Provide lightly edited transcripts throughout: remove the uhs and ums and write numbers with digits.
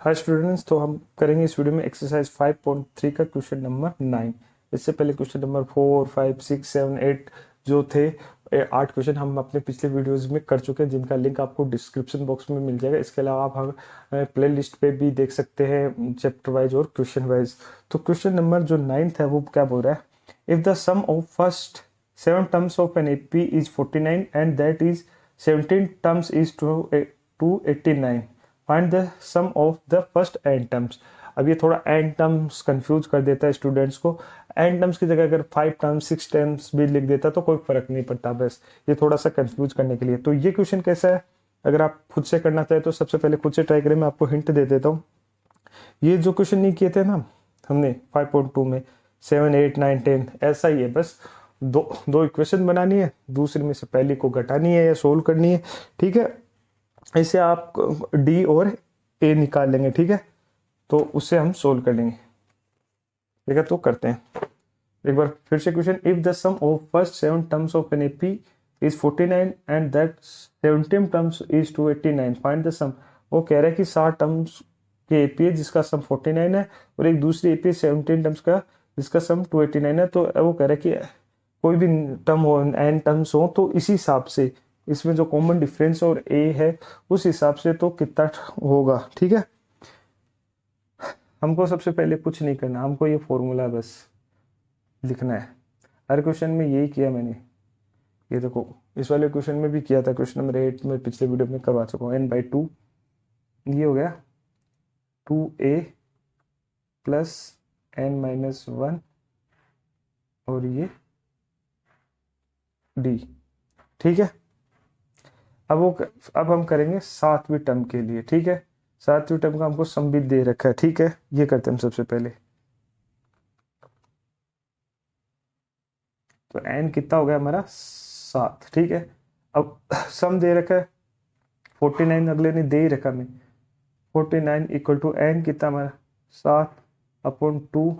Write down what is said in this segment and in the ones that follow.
Hi students, तो हम करेंगे इस वीडियो में एक्सरसाइज 5.3 का क्वेश्चन नंबर 9। इससे पहले क्वेश्चन नंबर 4, 5, 6, 7, 8 जो थे 8 क्वेश्चन हम अपने पिछले वीडियोस में कर चुके हैं, जिनका लिंक आपको डिस्क्रिप्शन बॉक्स में मिल जाएगा। इसके अलावा आप हम प्ले लिस्ट पे भी देख सकते हैं चैप्टर वाइज और क्वेश्चन वाइज। तो क्वेश्चन नंबर जो 9th है वो क्या बोल रहा है, if the sum of first 7 terms of an AP is 49 and that is 17 terms is 289, find the sum of the first n terms. अब ये थोड़ा एन टर्म्स कंफ्यूज कर देता है स्टूडेंट्स को। एन टर्म्स की जगह अगर 5 टर्म्स 6 टर्म्स भी लिख देता तो कोई फर्क नहीं पड़ता, बस ये थोड़ा सा कंफ्यूज करने के लिए। तो ये क्वेश्चन कैसा है, अगर आप खुद से करना चाहे तो सबसे पहले खुद से ट्राई करें। मैं आपको हिंट दे देता हूँ। ये जो क्वेश्चन नहीं किए थे ना हमने 5.2 में, 7, 8, 9, 10 ऐसा ही है। बस दो इक्वेशन बनानी है, दूसरी में से पहली को घटानी है या सोल्व करनी है, ठीक है। इसे आप डी और ए निकाल लेंगे, ठीक है, तो उससे हम सोल्व कर लेंगे, ठीक है। तो करते हैं एक बार फिर से question. If the sum of first 7 terms of an AP is 49 and that 17 terms is 289, find the sum. वो कह रहा है कि 7 टर्म्स के एपी है जिसका सम 49 है, और एक दूसरी एपी 17 टर्म्स का जिसका सम 289 है। तो वो कह रहा है कि कोई भी टर्म हो, एन टर्म्स हो, तो इसी हिसाब से इसमें जो कॉमन डिफरेंस और ए है उस हिसाब से तो कितना होगा, ठीक है। हमको सबसे पहले कुछ नहीं करना, हमको ये फॉर्मूला बस लिखना है। हर क्वेश्चन में यही किया मैंने। ये देखो, इस वाले क्वेश्चन में भी किया था, क्वेश्चन नंबर 8 में पिछले वीडियो में करवा चुका हूँ। n/2 ये हो गया 2a प्लस n-1 और ये d, ठीक है। अब हम करेंगे 7वीं टर्म के लिए, ठीक है। 7वीं टर्म का हमको सम भी दे रखा है, ठीक है। ये करते हैं हम सबसे पहले। तो n कितना हो गया हमारा 7, ठीक है। अब सम दे रखा है 49, अगले ने दे ही रखा हमें 49 इक्वल टू n कितना हमारा 7/2।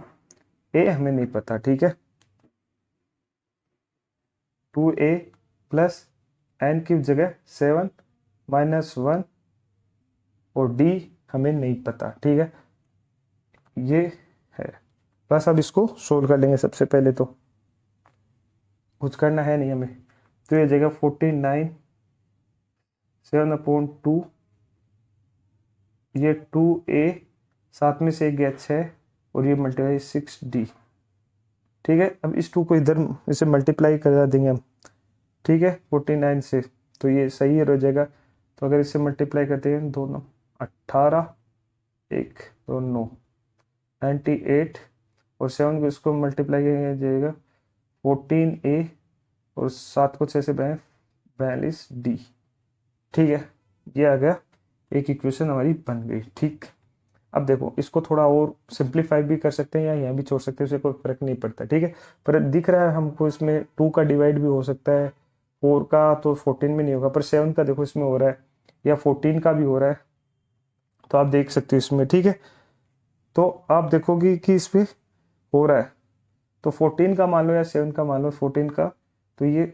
a हमें नहीं पता, ठीक है। 2a प्लस n की जगह 7 -1 और d हमें नहीं पता, ठीक है। ये है, बस अब इसको सोल्व कर लेंगे। सबसे पहले तो कुछ करना है नहीं हमें, तो ये जगह 49 7/2, ये 2a 7 में से 1 गया 6 और ये मल्टीप्लाई 6d, ठीक है। अब इस 2 को इधर इसे मल्टीप्लाई करा देंगे हम, ठीक है, 49 से, तो ये सही हो जाएगा। तो अगर इसे मल्टीप्लाई करते हैं, 2 9 18, 1 2 9 98 और 7 को इसको मल्टीप्लाई किया जाएगा 14a और 7 को 6 से 42d, ठीक है। ये आ गया, एक इक्वेशन हमारी बन गई, ठीक। अब देखो, इसको थोड़ा और सिंप्लीफाई भी कर सकते हैं या यहाँ भी छोड़ सकते हैं, उससे कोई फर्क नहीं पड़ता, ठीक है। पर दिख रहा है हमको इसमें 2 का डिवाइड भी हो सकता है, 4 का तो 14 में नहीं होगा, पर 7 का देखो इसमें हो रहा है, या 14 का भी हो रहा है, तो आप देख सकते हो इसमें, ठीक है। तो आप देखोगे कि इसमें हो रहा है, तो 14 का मान लो या 7 का मान लो, 14 का, तो ये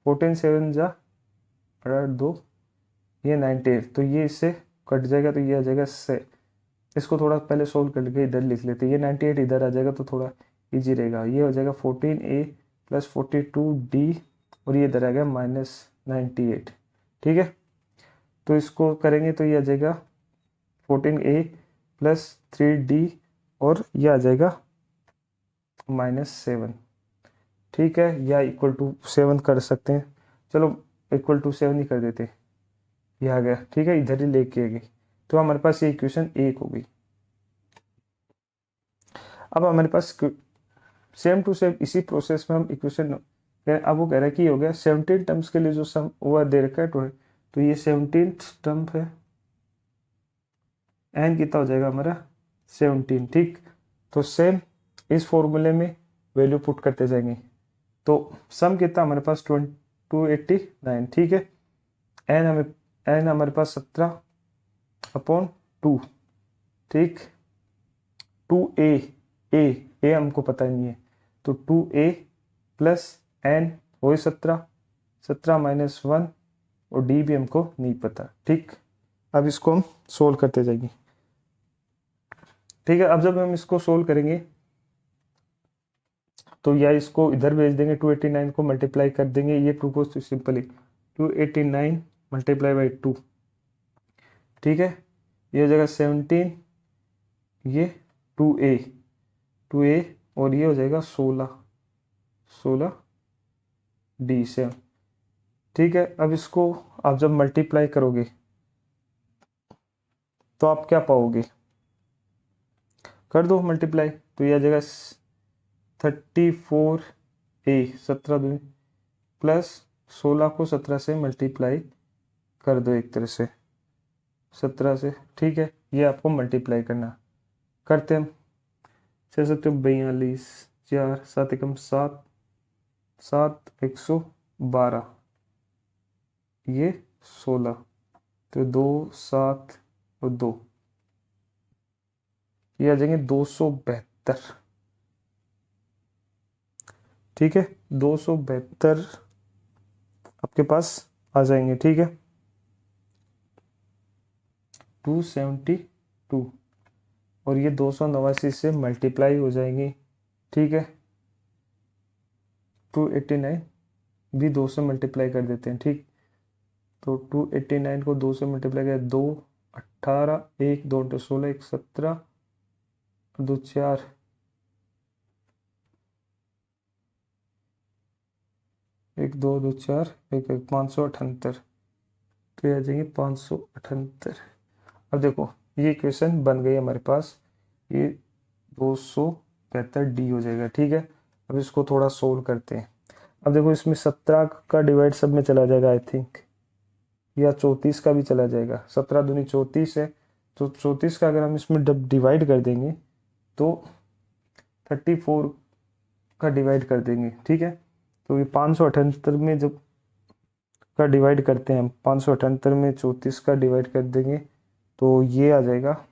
14 7 जा 2, ये 98, तो ये इससे कट जाएगा, तो ये आ जाएगा से। इसको थोड़ा पहले सोल्व करके इधर लिख लेते हैं, ये 98 इधर आ जाएगा तो थोड़ा इजी रहेगा। ये हो जाएगा 14a प्लस 42d और ये इधर आ गया -98, ठीक है। तो इसको करेंगे तो ये आ जाएगा 14a प्लस 3d और ये आ जाएगा -7, ठीक है, या इक्वल टू 7 कर सकते हैं। चलो इक्वल टू 7 ही कर देते, ये आ गया, ठीक है, इधर ही लेके आ गई। तो हमारे पास ये इक्वेशन 1 हो गई। अब हमारे पास सेम टू सेम इसी प्रोसेस में हम इक्वेशन, अब वो कह रहा है कि ये हो गया 17 टर्म्स के लिए जो सम वो दे रखा है, तो ये 17 टर्म है, एन कितना हो जाएगा हमारा 17, ठीक। तो सेम इस फॉर्मूले में वैल्यू पुट करते जाएंगे, तो सम कितना हमारे पास 289, ठीक है। एन हमारे पास 17/2, ठीक। 2a ए हमको पता नहीं है, तो 2a प्लस n वही 17 -1 और d भी हमको नहीं पता, ठीक। अब इसको हम सोल्व करते जाएंगे। ठीक है, अब जब हम इसको सोल्व करेंगे तो या इसको इधर भेज देंगे, 289 को मल्टीप्लाई कर देंगे, ये 2 को सिंपली 289 मल्टीप्लाई बाई 2, ठीक है, ये हो जाएगा 17, ये 2a 2a और ये हो जाएगा 16 d7। ठीक है, अब इसको आप जब मल्टीप्लाई करोगे तो आप क्या पाओगे, कर दो मल्टीप्लाई, तो ये आ जाएगा 34a 17 दूनी प्लस 16 को 17 से मल्टीप्लाई कर दो एक तरह से 17 से। ठीक है, ये आपको मल्टीप्लाई करना, करते हम 642 4 7 एकम 7 7 112, ये 16, तो 2 7 और 2, ये आ जाएंगे 272। ठीक है, 272 आपके पास आ जाएंगे। ठीक है, 272 और ये 289 से मल्टीप्लाई हो जाएंगे। ठीक है, 289 भी 2 से मल्टीप्लाई कर देते हैं। ठीक, तो 289 को 2 से मल्टीप्लाई किया, 2 18 1 2 16 1 17 2 4 1 2 2 4 1 1 578, तो ये आ जाएंगे 578। अब देखो ये इक्वेशन बन गई हमारे पास, ये 272 डी हो जाएगा। ठीक है, अब इसको थोड़ा सोल्व करते हैं। अब देखो इसमें 17 का डिवाइड सब में चला जाएगा आई थिंक, या 34 का भी चला जाएगा, 17 दूनी 34 है, तो 34 का अगर हम इसमें डिवाइड कर देंगे तो 34 का डिवाइड कर देंगे। ठीक है, तो ये 578 में जब का डिवाइड करते हैं हम, 578 में 34 का डिवाइड कर देंगे तो ये आ जाएगा,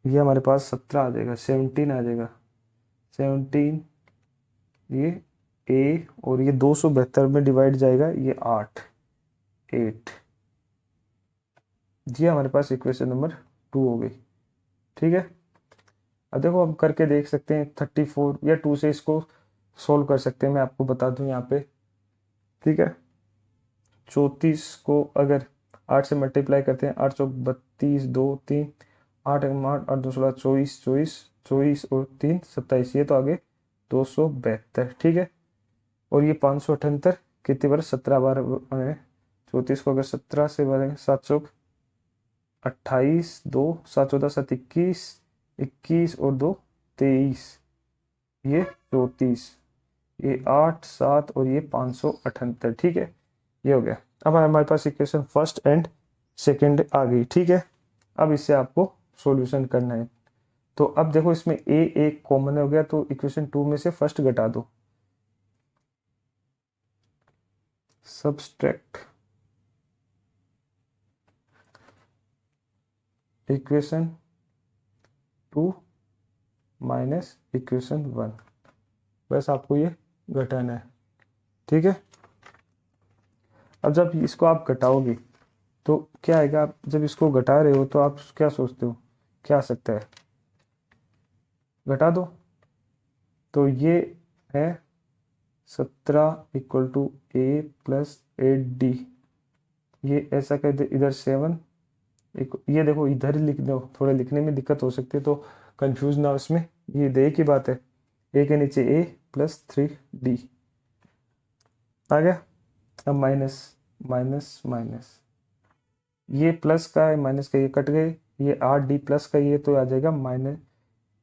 ये हमारे पास 17 आ जाएगा, 17 आ जाएगा, 17 ये a और ये 272 में डिवाइड जाएगा, ये 8 ये हमारे पास इक्वेशन नंबर 2 हो गई। ठीक है, अब देखो हम करके देख सकते हैं, 34 या 2 से इसको सोल्व कर सकते हैं, मैं आपको बता दूं यहाँ पे। ठीक है, 34 को अगर 8 से मल्टीप्लाई करते हैं, 8 चौक 32 2 3 8 8 8 2 16 24 24 24 और 3 27, ये तो आगे 272। ठीक है, और ये 578 कितनी बार, 17 बार बने, 34 को अगर 17 से बने, 7 चौक 28 2 7 14 7 21 21 और 2 23, ये 34, ये 8 7 और ये 578। ठीक है, ये हो गया। अब हमारे पास इक्वेशन फर्स्ट एंड सेकंड आ गई। ठीक है, अब इससे आपको सॉल्यूशन करना है। तो अब देखो इसमें a एक कॉमन हो गया, तो इक्वेशन 2 में से फर्स्ट घटा दो, सब्सट्रैक्ट इक्वेशन 2 माइनस इक्वेशन 1, बस आपको ये घटाना है। ठीक है, अब जब इसको आप घटाओगे तो क्या आएगा, आप जब इसको घटा रहे हो तो आप क्या सोचते हो क्या आ सकता है, घटा दो, तो ये है 17 equal to a plus 8d, ये ऐसा कर दे, इधर 7 ये देखो इधर लिख दो, थोड़ा लिखने में दिक्कत हो सकती है तो कंफ्यूज ना हो इसमें, ये दे की बात है, a के नीचे a प्लस 3d आ गया। अब माइनस माइनस माइनस, ये प्लस का है माइनस का, ये कट गए, ये 8d प्लस का, ये तो आ जाएगा माइनस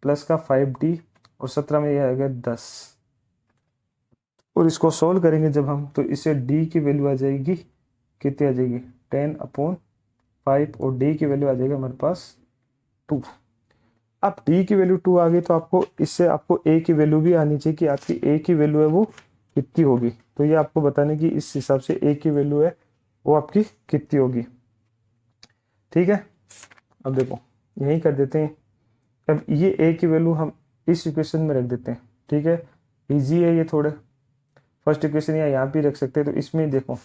प्लस का 5d और 17 में ये आएगा 10, और इसको सोल्व करेंगे जब हम, तो इससे d की वैल्यू आ जाएगी, कितनी आ जाएगी 10/5 और d की वैल्यू आ जाएगी हमारे पास 2। अब d की वैल्यू 2 आ गई तो आपको इससे आपको a की वैल्यू भी आनी चाहिए कि आपकी a की वैल्यू है वो कितनी होगी, तो ये आपको बताने की इस हिसाब से a की वैल्यू है वो आपकी कितनी होगी। ठीक है, अब देखो यही कर देते हैं, अब ये a की वैल्यू हम इस इक्वेशन में रख देते हैं। ठीक है, इजी है ये, थोड़े फर्स्ट इक्वेशन या यहाँ भी रख सकते हैं, तो इसमें देखो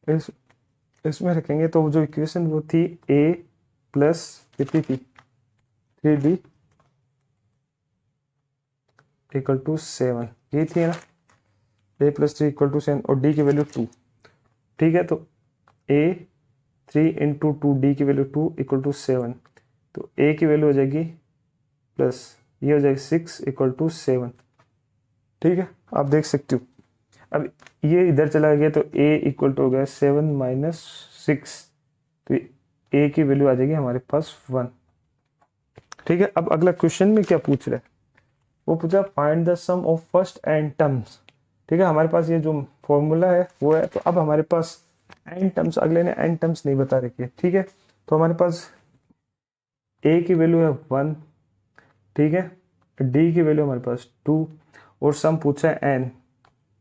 इस इसमें रखेंगे तो जो इक्वेशन वो थी a प्लस कितनी थी 3d इक्वल टू 7, ये थी ना, a प्लस 3 इक्वल टू 7 और d की वैल्यू 2। ठीक है, तो a 3 इंटू 2 डी की वैल्यू 2 इक्वल टू 7, तो a की वैल्यू हो जाएगी प्लस ये हो जाएगी 6 इक्वल टू 7। ठीक है, आप देख सकते हो। अब ये इधर चला गया तो a इक्वल टू हो गया 7 माइनस 6, तो a की वैल्यू आ जाएगी हमारे पास 1। ठीक है, अब अगला क्वेश्चन में क्या पूछ रहा है, वो पूछा find the sum of first n terms. ठीक है, हमारे पास ये जो फॉर्मूला है वो है, तो अब हमारे पास एन टर्म्स, अगले ने एन टर्म्स नहीं बता रखी है। ठीक है, तो हमारे पास a की वैल्यू है 1, ठीक है, d की वैल्यू हमारे पास 2 और सम पूछा है n,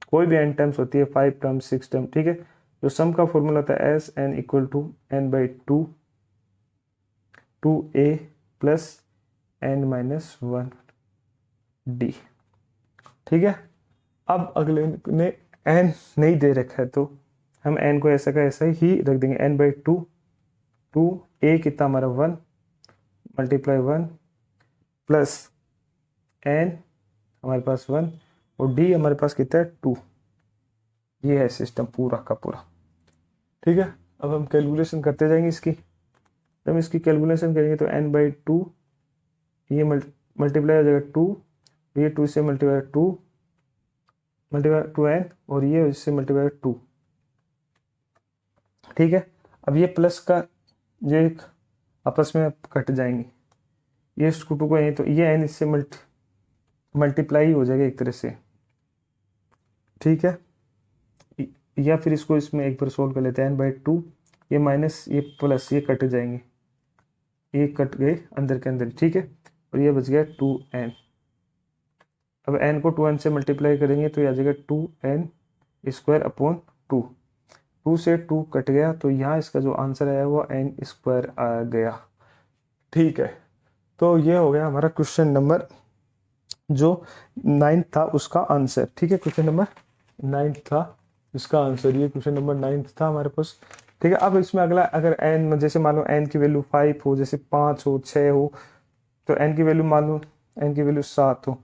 कोई भी n टर्म्स होती है 5 टर्म्स 6 टर्म। ठीक है, जो सम का फॉर्मूला होता है S n equal to n by 2a plus n minus 1 d। ठीक है, अब अगले ने n नहीं दे रखा है तो हम n को ऐसा का ऐसा ही रख देंगे, n बाई 2 a कितना हमारा 1 मल्टीप्लाई 1 प्लस n हमारे पास 1 और d हमारे पास कितना है 2। ये है सिस्टम पूरा का पूरा। ठीक है, अब हम कैलकुलेशन करते जाएंगे इसकी। जब हम इसकी कैलकुलेशन करेंगे तो n बाई 2 ये मल्टीप्लाई हो जाएगा 2, ये 2 से मल्टीप्लाई 2 मल्टीप्लाई 2n और ये इससे मल्टीप्लाई 2। ठीक है, अब ये प्लस का ये आपस में कट जाएंगे, ये इसको 2 को यहीं, तो ये n इससे मल्टीप्लाई हो जाएगा एक तरह से। ठीक है, या फिर इसको इसमें एक बार सोल्व कर लेते हैं, n बाई 2 ये माइनस ये प्लस ये कट जाएंगे, ये कट गए अंदर के अंदर। ठीक है, और ये बच गया 2n। अब n को 2n से मल्टीप्लाई करेंगे तो ये आ जाएगा 2n स्क्वायर अपॉन 2 से 2 कट गया, तो यहाँ इसका जो आंसर आया वो n स्क्वायर आ गया। ठीक है, तो ये हो गया हमारा क्वेश्चन नंबर जो 9 था उसका आंसर। ठीक है, क्वेश्चन नंबर 9 था इसका आंसर, ये क्वेश्चन नंबर 9 था हमारे पास। ठीक है, अब इसमें अगला अगर n जैसे मान लो n की वैल्यू 5 हो, जैसे 5 हो 6 हो, तो n की वैल्यू मान लो n की वैल्यू 7 हो,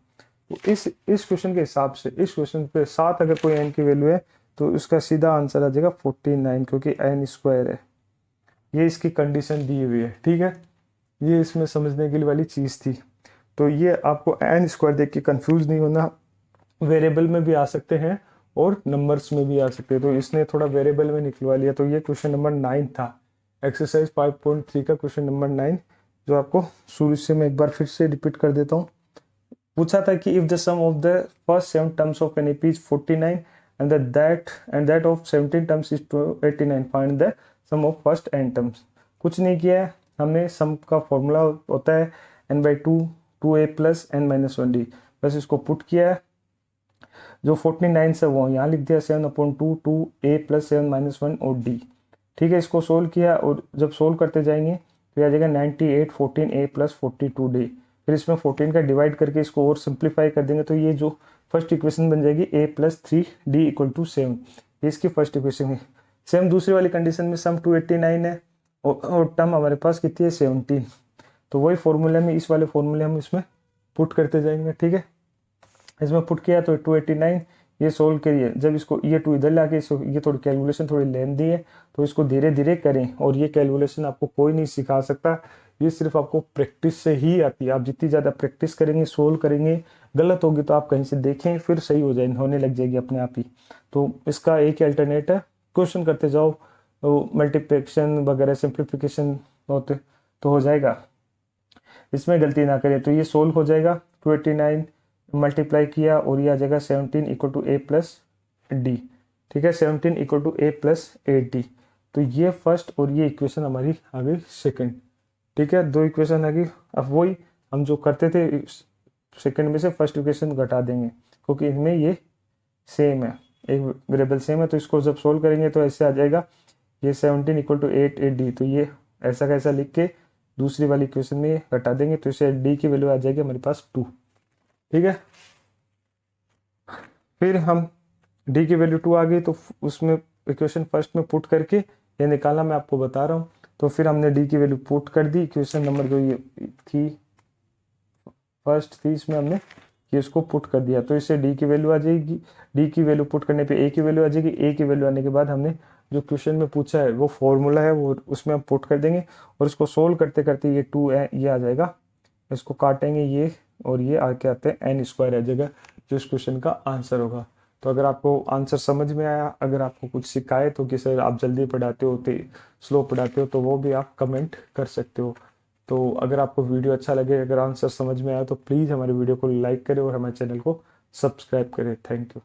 तो इस क्वेश्चन के हिसाब से इस क्वेश्चन पे 7 अगर कोई n की वैल्यू है तो उसका सीधा आंसर आ जाएगा 49, क्योंकि n स्क्वायर है। ये इसकी कंडीशन दी हुई है। ठीक है, ये इसमें समझने के लिए वाली चीज़ थी। तो ये आपको n स्क्वायर देख के कंफ्यूज नहीं होना, वेरिएबल में भी आ सकते हैं और नंबर्स में भी आ सकते हैं, तो इसने थोड़ा वेरिएबल में निकलवा लिया। तो ये क्वेश्चन नंबर 9 था, एक्सरसाइज 5.3 का क्वेश्चन नंबर 9, जो आपको शुरू से मैं एक बार फिर से रिपीट कर देता हूँ। पूछा था कि if the sum of the first 7 terms of an AP is 49 and that of 17 terms is 89, find the sum of first n terms. कुछ नहीं किया है हमने, सम का फॉर्मूला होता है n by 2a plus n minus 1d, बस इसको पुट किया है, जो 49 से वो यहाँ लिख दिया 7/2 2a प्लस 7 माइनस 1 और d। ठीक है, इसको सोल्व किया और जब सोल्व करते जाएंगे तो आ जाएगा 98 14a प्लस 42d। फिर इसमें 14 का डिवाइड करके इसको और सिंप्लीफाई कर देंगे तो ये जो फर्स्ट इक्वेशन बन जाएगी a plus 3d equal to 7, ये इसकी फर्स्ट इक्वेशन है। सेम दूसरी वाली कंडीशन में सम 289 है और टर्म हमारे पास कितनी है 17, तो वही फॉर्मूले में इस वाले फॉर्मूले हम इसमें पुट करते जाएंगे। ठीक है, इसमें पुट किया तो 289, ये सोल्व करिए, जब इसको ये 2 इधर लाके इसको, ये थोड़ी कैलकुलेशन थोड़ी लेंदी है तो इसको धीरे धीरे करें, और ये कैलकुलेशन आपको कोई नहीं सिखा सकता, ये सिर्फ आपको प्रैक्टिस से ही आती है। आप जितनी ज़्यादा प्रैक्टिस करेंगे, सोल्व करेंगे, गलत होगी तो आप कहीं से देखें फिर सही हो जाए, होने लग जाएगी अपने आप ही। तो इसका एक ही अल्टरनेट है, क्वेश्चन करते जाओ, तो मल्टीप्लिकेशन वगैरह सिंप्लीफिकेशन होते तो हो जाएगा, इसमें गलती ना करें। तो ये सोल्व हो जाएगा, 289 मल्टीप्लाई किया और ये आ जाएगा 17 equal to a plus D. ठीक है, 17 equal to a plus 8d, तो ये फर्स्ट और ये इक्वेशन हमारी आ गई सेकेंड। ठीक है, 2 इक्वेशन आ गई। अब वही हम जो करते थे सेकेंड में से फर्स्ट इक्वेशन घटा देंगे, क्योंकि इनमें ये सेम है, एक वेरिएबल सेम है, तो इसको जब सोल्व करेंगे तो ऐसे आ जाएगा, ये 17 इक्वल टू 8d, तो ये ऐसा कैसा लिख के दूसरी वाली इक्वेशन में घटा देंगे, तो इसे d की वैल्यू आ जाएगी हमारे पास 2। ठीक है, फिर हम d की वैल्यू 2 आ गई तो उसमें इक्वेशन फर्स्ट में पुट करके ये निकाला, मैं आपको बता रहा हूँ। तो फिर हमने डी की वैल्यू पुट कर दी, इक्वेशन नंबर जो ये थी फर्स्ट थी इसमें हमने ये इसको पुट कर दिया, तो इससे डी की वैल्यू आ जाएगी। डी की वैल्यू पुट करने पे ए की वैल्यू आ जाएगी। ए की वैल्यू आने के बाद हमने जो क्वेश्चन में पूछा है वो फॉर्मूला है वो उसमें हम पुट कर देंगे, और इसको सोल्व करते करते ये 2 ये आ जाएगा, इसको काटेंगे ये और ये आके आते हैं एन स्क्वायर आ जाएगा, जो इस क्वेश्चन का आंसर होगा। तो अगर आपको आंसर समझ में आया, अगर आपको कुछ शिकायत हो कि सर आप जल्दी पढ़ाते हो स्लो पढ़ाते हो, तो वो भी आप कमेंट कर सकते हो। तो अगर आपको वीडियो अच्छा लगे, अगर आंसर समझ में आया, तो प्लीज़ हमारे वीडियो को लाइक करें और हमारे चैनल को सब्सक्राइब करें। Thank you.